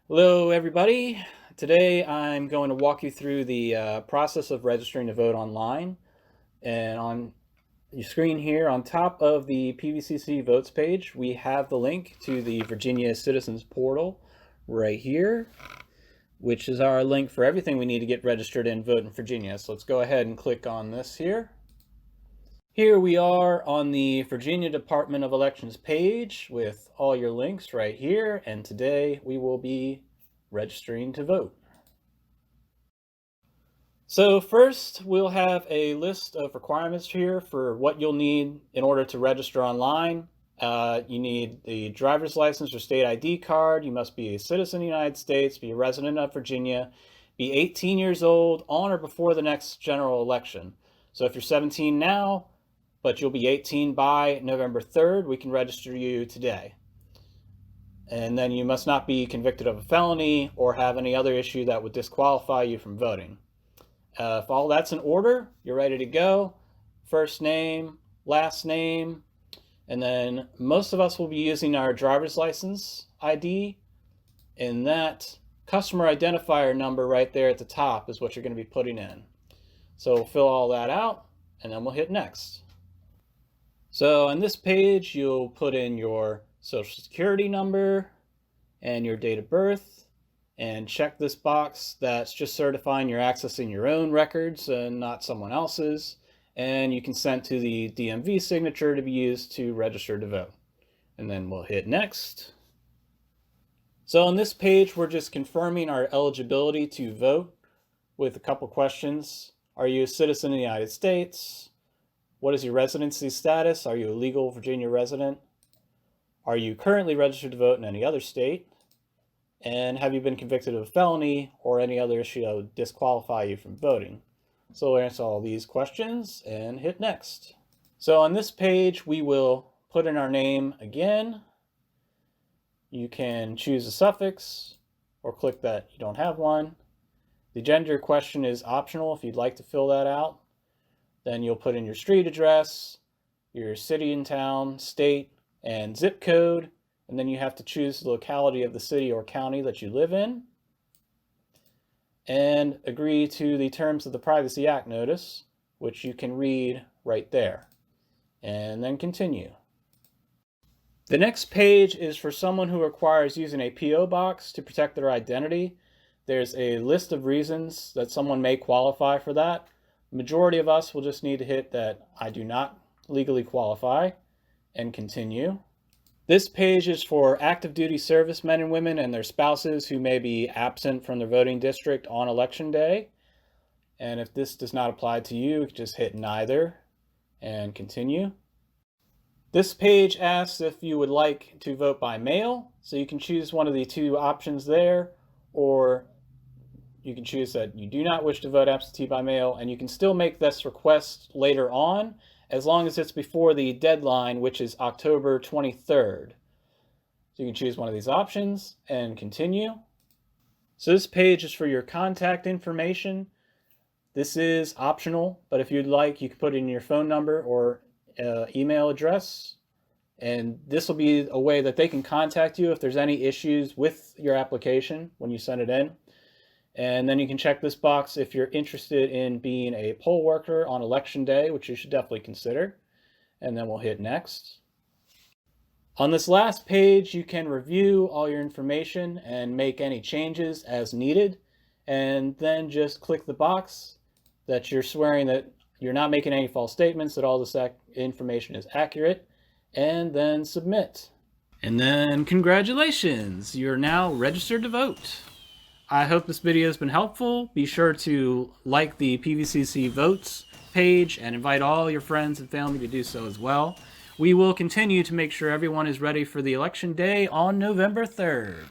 Hello everybody. Today I'm going to walk you through the process of registering to vote online. And on your screen here on top of the PVCC votes page, we have the link to the Virginia Citizens Portal right here, which is our link for everything we need to get registered and vote in Virginia. So let's go ahead and click on this here. Here we are on the Virginia Department of Elections page with all your links right here, and today we will be registering to vote. So first we'll have a list of requirements here for what you'll need in order to register online. You need the driver's license or state ID card. You must be a citizen of the United States, be a resident of Virginia, be 18 years old on or before the next general election. So if you're 17 now, but you'll be 18 by November 3rd, we can register you today. And then you must not be convicted of a felony or have any other issue that would disqualify you from voting. If all that's in order, you're ready to go. First name, last name, and then most of us will be using our driver's license ID, and that customer identifier number right there at the top is what you're going to be putting in. So we'll fill all that out, and then we'll hit next. So on this page, you'll put in your social security number and your date of birth, and check this box that's just certifying you're accessing your own records and not someone else's, and you consent to the DMV signature to be used to register to vote. And then we'll hit next. So on this page, we're just confirming our eligibility to vote with a couple questions. Are you a citizen of the United States? What is your residency status? Are you a legal Virginia resident? Are you currently registered to vote in any other state? And have you been convicted of a felony or any other issue that would disqualify you from voting? So we'll answer all these questions and hit next. So on this page, we will put in our name again. You can choose a suffix or click that you don't have one. The gender question is optional if you'd like to fill that out. Then you'll put in your street address, your city and town, state, and zip code, and then you have to choose the locality of the city or county that you live in, and agree to the terms of the Privacy Act notice, which you can read right there, and then continue. The next page is for someone who requires using a P.O. box to protect their identity. There's a list of reasons that someone may qualify for that. The majority of us will just need to hit that I do not legally qualify and continue. This page is for active duty servicemen and women and their spouses who may be absent from their voting district on election day. And if this does not apply to you, you can just hit neither and continue. This page asks if you would like to vote by mail. So you can choose one of the two options there, or you can choose that you do not wish to vote absentee by mail, and you can still make this request later on as long as it's before the deadline, which is October 23rd. So you can choose one of these options and continue. So this page is for your contact information. This is optional, but if you'd like, you can put in your phone number or email address, and this will be a way that they can contact you if there's any issues with your application when you send it in. And then you can check this box if you're interested in being a poll worker on election day, which you should definitely consider. And then we'll hit next. On this last page, you can review all your information and make any changes as needed. And then just click the box that you're swearing that you're not making any false statements, that all this information is accurate, and then submit. And then congratulations, you're now registered to vote. I hope this video has been helpful. Be sure to like the PVCC votes page and invite all your friends and family to do so as well. We will continue to make sure everyone is ready for the election day on November 3rd.